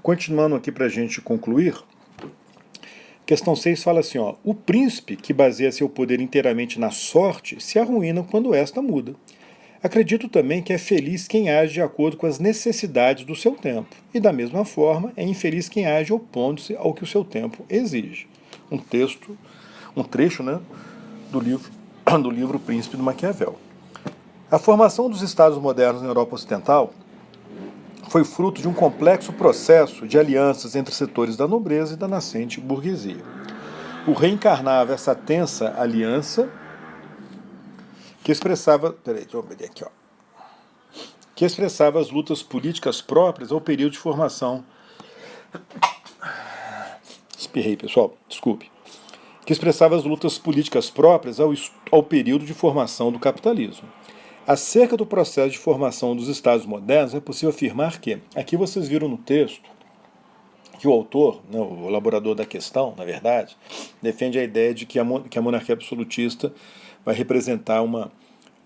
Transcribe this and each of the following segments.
Continuando aqui para a gente concluir, questão 6 fala assim, ó, o príncipe que baseia seu poder inteiramente na sorte se arruína quando esta muda. Acredito também que é feliz quem age de acordo com as necessidades do seu tempo, e da mesma forma é infeliz quem age opondo-se ao que o seu tempo exige. Um trecho, né, do livro, do livro Príncipe do Maquiavel. A formação dos Estados modernos na Europa Ocidental foi fruto de um complexo processo de alianças entre setores da nobreza e da nascente burguesia. O rei encarnava essa tensa aliança que expressava, que expressava as lutas políticas próprias ao período de formação. Espirrei, pessoal, desculpe. Que expressava as lutas políticas próprias ao período de formação do capitalismo. Acerca do processo de formação dos Estados modernos, é possível afirmar que, aqui vocês viram no texto, que o autor, né, o elaborador da questão, na verdade, defende a ideia de que a monarquia absolutista vai representar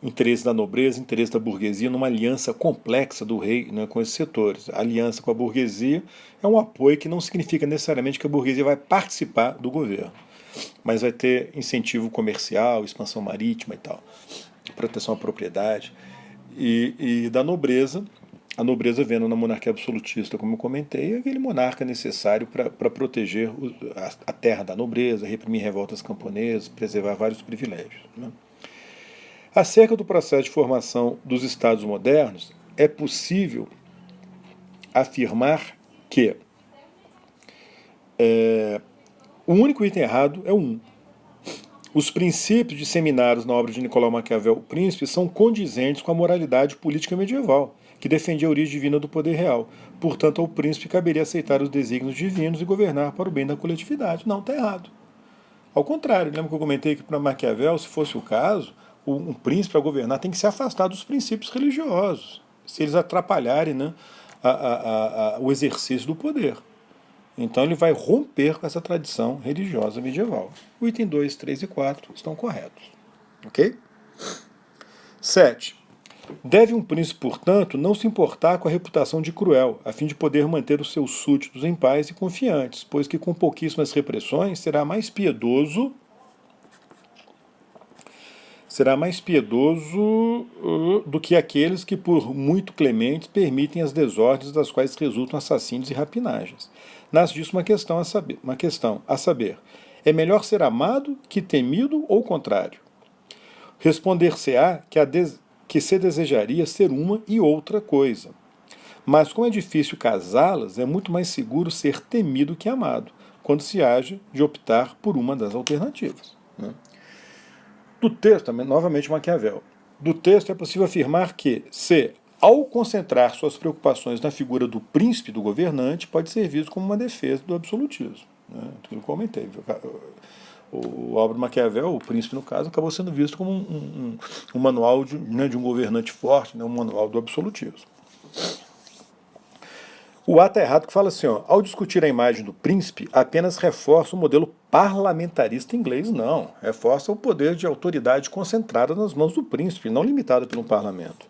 interesse da nobreza, interesse da burguesia, numa aliança complexa do rei, né, com esses setores. A aliança com a burguesia é um apoio que não significa necessariamente que a burguesia vai participar do governo, mas vai ter incentivo comercial, expansão marítima e tal, proteção à propriedade. E da nobreza, a nobreza vendo na monarquia absolutista, como eu comentei, aquele monarca necessário para proteger a terra da nobreza, reprimir revoltas camponesas, preservar vários privilégios, né? Acerca do processo de formação dos Estados modernos, é possível afirmar que o único item errado é o 1. Os princípios disseminados na obra de Nicolau Maquiavel, O Príncipe, são condizentes com a moralidade política medieval, que defendia a origem divina do poder real. Portanto, ao príncipe caberia aceitar os desígnios divinos e governar para o bem da coletividade. Não, está errado. Ao contrário, lembra que eu comentei que para Maquiavel, se fosse o caso, um príncipe para governar tem que se afastar dos princípios religiosos, se eles atrapalharem, né, o exercício do poder. Então ele vai romper com essa tradição religiosa medieval. O item 2, 3 e 4 estão corretos. Ok? 7. Deve um príncipe, portanto, não se importar com a reputação de cruel, a fim de poder manter os seus súditos em paz e confiantes, pois que com pouquíssimas repressões será mais piedoso do que aqueles que, por muito clementes, permitem as desordens das quais resultam assassínios e rapinagens. Nasce disso uma questão a saber, é melhor ser amado que temido ou o contrário? Responder-se-á que se desejaria ser uma e outra coisa. Mas como é difícil casá-las, é muito mais seguro ser temido que amado, quando se haja de optar por uma das alternativas, né? Do texto, novamente Maquiavel, do texto é possível afirmar que, se, ao concentrar suas preocupações na figura do príncipe do governante, pode ser visto como uma defesa do absolutismo, né? Tudo que eu comentei. O obra Maquiavel, o príncipe no caso, acabou sendo visto como um manual de um governante forte, né? Um manual do absolutismo. O A está errado que fala assim, ó, ao discutir a imagem do príncipe, apenas reforça o modelo parlamentarista inglês, não. Reforça o poder de autoridade concentrada nas mãos do príncipe, não limitado pelo parlamento.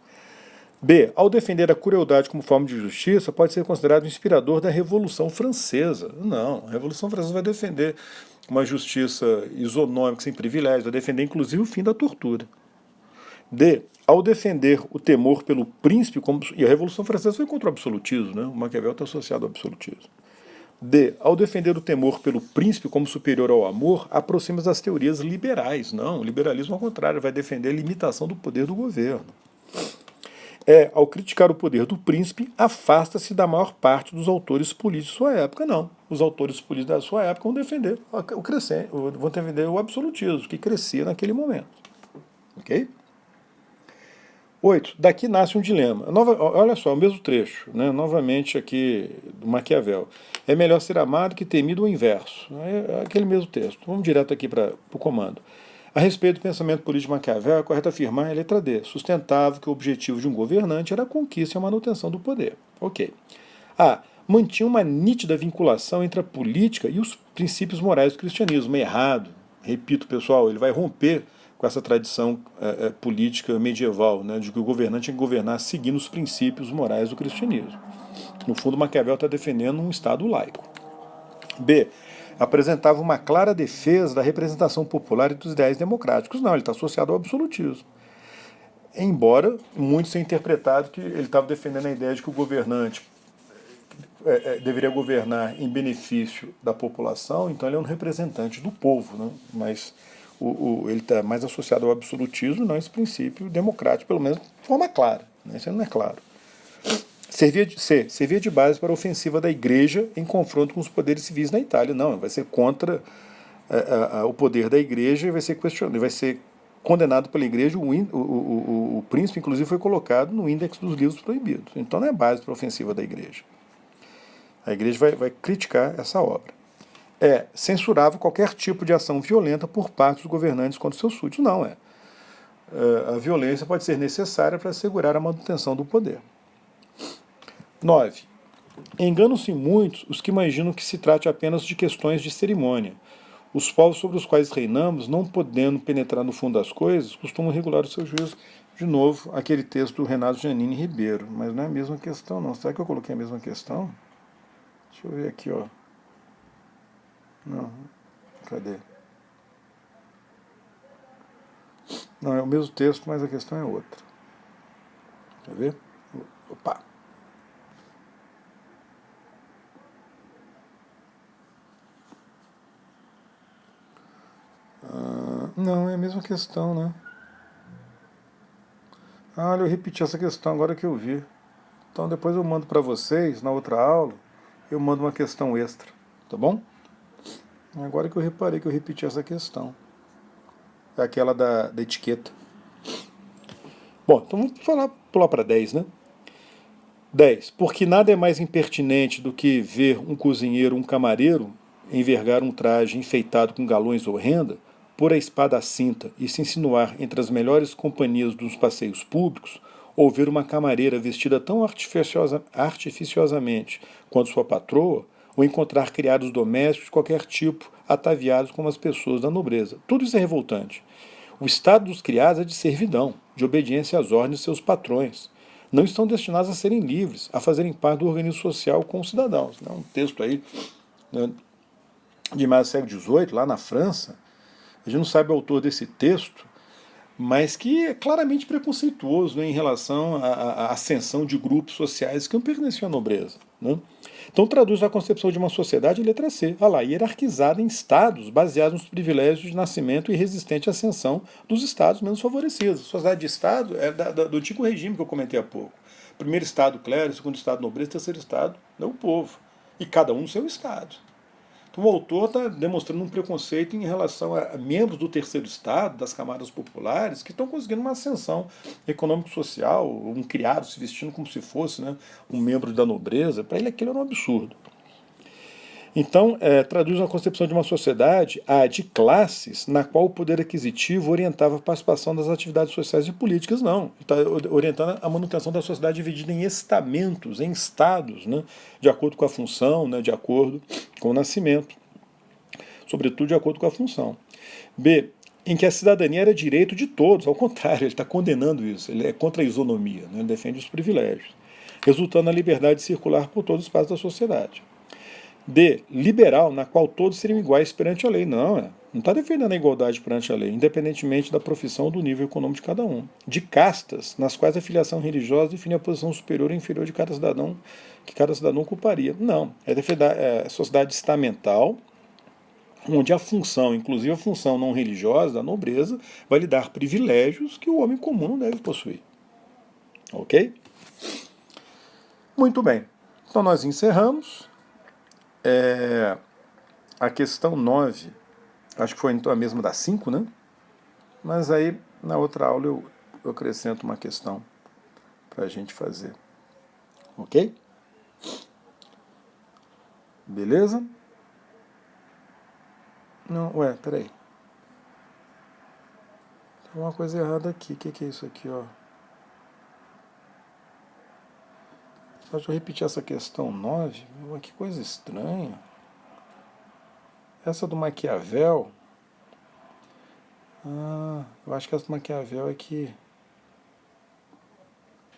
B. Ao defender a crueldade como forma de justiça, pode ser considerado inspirador da Revolução Francesa. Não, a Revolução Francesa vai defender uma justiça isonômica, sem privilégios, vai defender inclusive o fim da tortura. D. Ao defender o temor pelo príncipe, e a Revolução Francesa foi contra o absolutismo, né? O Maquiavel está associado ao absolutismo. D. Ao defender o temor pelo príncipe como superior ao amor, aproxima-se das teorias liberais. Não, o liberalismo, ao contrário, vai defender a limitação do poder do governo. E. Ao criticar o poder do príncipe, afasta-se da maior parte dos autores políticos de sua época. Não, os autores políticos da sua época vão defender o absolutismo, que crescia naquele momento. Ok? 8. Daqui nasce um dilema. Olha só, o mesmo trecho, né? Novamente aqui do Maquiavel. É melhor ser amado que temido ou inverso. É aquele mesmo texto. Vamos direto aqui para o comando. A respeito do pensamento político de Maquiavel, é correto afirmar, em letra D, sustentável que o objetivo de um governante era a conquista e a manutenção do poder. Ok. A. Mantinha uma nítida vinculação entre a política e os princípios morais do cristianismo. Errado. Repito, pessoal, ele vai romper com essa tradição política medieval, né, de que o governante tem que governar seguindo os princípios morais do cristianismo. No fundo, Maquiavel está defendendo um Estado laico. B. Apresentava uma clara defesa da representação popular e dos ideais democráticos. Não, ele está associado ao absolutismo. Embora muitos tenham interpretado que ele estava defendendo a ideia de que o governante deveria governar em benefício da população, então ele é um representante do povo, né? Mas ele está mais associado ao absolutismo, não a esse princípio democrático, pelo menos de forma clara. Né? Isso não é claro. Servia de base para a ofensiva da Igreja em confronto com os poderes civis na Itália. Não, vai ser contra o poder da Igreja e vai ser questionado, vai ser condenado pela Igreja. O príncipe, inclusive, foi colocado no índex dos livros proibidos. Então não é base para a ofensiva da Igreja. A Igreja vai criticar essa obra. Censurava qualquer tipo de ação violenta por parte dos governantes contra os seus súditos. Não, a violência pode ser necessária para assegurar a manutenção do poder. 9. Enganam-se muitos os que imaginam que se trate apenas de questões de cerimônia. Os povos sobre os quais reinamos, não podendo penetrar no fundo das coisas, costumam regular o seu juízo. De novo, aquele texto do Renato Giannini Ribeiro. Mas não é a mesma questão, não. Será que eu coloquei a mesma questão? Deixa eu ver aqui, ó. Não, cadê? Não, é o mesmo texto, mas a questão é outra. Quer ver? Opa! Não, é a mesma questão, né? Olha, eu repeti essa questão agora que eu vi. Então depois eu mando para vocês, na outra aula, eu mando uma questão extra, tá bom? Agora que eu reparei que eu repeti essa questão. É aquela da etiqueta. Bom, então vamos pular para 10, né? 10. Porque nada é mais impertinente do que ver um cozinheiro, um camareiro, envergar um traje enfeitado com galões ou renda, pôr a espada à cinta e se insinuar entre as melhores companhias dos passeios públicos, ou ver uma camareira vestida tão artificiosamente quanto sua patroa, ou encontrar criados domésticos de qualquer tipo, ataviados como as pessoas da nobreza. Tudo isso é revoltante. O estado dos criados é de servidão, de obediência às ordens de seus patrões. Não estão destinados a serem livres, a fazerem parte do organismo social com os cidadãos. Um texto aí, né, de mais do século XVIII, lá na França. A gente não sabe o autor desse texto, mas que é claramente preconceituoso, né, em relação à ascensão de grupos sociais que não pertenciam à nobreza. Né? Então traduz a concepção de uma sociedade em letra C, hierarquizada em estados baseados nos privilégios de nascimento e resistente à ascensão dos estados menos favorecidos. A sociedade de estado é do antigo regime que eu comentei há pouco. Primeiro estado clero, segundo estado nobreza, terceiro estado é o povo. E cada um no seu estado. Então, o autor está demonstrando um preconceito em relação a membros do terceiro estado, das camadas populares, que estão conseguindo uma ascensão econômico-social, um criado se vestindo como se fosse, né, um membro da nobreza. Para ele aquilo era um absurdo. Então, traduz uma concepção de uma sociedade de classes na qual o poder aquisitivo orientava a participação das atividades sociais e políticas. Não, está orientando a manutenção da sociedade dividida em estamentos, em estados, né, de acordo com a função, né, de acordo com o nascimento, sobretudo de acordo com a função. B, em que a cidadania era direito de todos, ao contrário, ele está condenando isso, ele é contra a isonomia, né, ele defende os privilégios, resultando na liberdade de circular por todo o espaço da sociedade. D, liberal, na qual todos seriam iguais perante a lei. Não está defendendo a igualdade perante a lei, independentemente da profissão ou do nível econômico de cada um. De castas, nas quais a filiação religiosa define a posição superior ou inferior de cada cidadão, que cada cidadão ocuparia. Não, é defender a sociedade estamental, onde a função, inclusive a função não religiosa da nobreza, vai lhe dar privilégios que o homem comum não deve possuir. Ok? Muito bem. Então nós encerramos. A questão 9, acho que foi então a mesma da 5, né? Mas aí, na outra aula, eu acrescento uma questão para a gente fazer. Ok? Beleza? Não, peraí. Tem uma coisa errada aqui. O que é isso aqui, ó? Deixa eu repetir essa questão 9. Que coisa estranha. Essa do Maquiavel. Eu acho que essa do Maquiavel é que...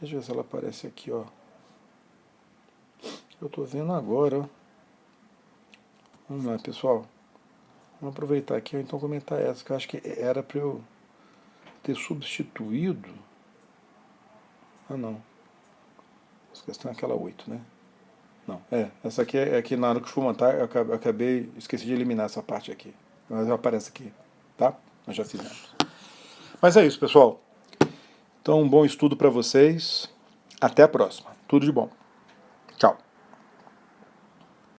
Deixa eu ver se ela aparece aqui, ó. eu estou vendo agora, ó. Vamos lá, pessoal. Vamos aproveitar aqui, ou então comentar essa, que eu acho que era para eu ter substituído. Ah, não. Essa questão é aquela 8, né? Não, essa aqui é que na hora que eu fui montar, eu acabei, esqueci de eliminar essa parte aqui. Mas aparece aqui, tá? Nós já fizemos. Mas é isso, pessoal. Então, um bom estudo para vocês. Até a próxima. Tudo de bom.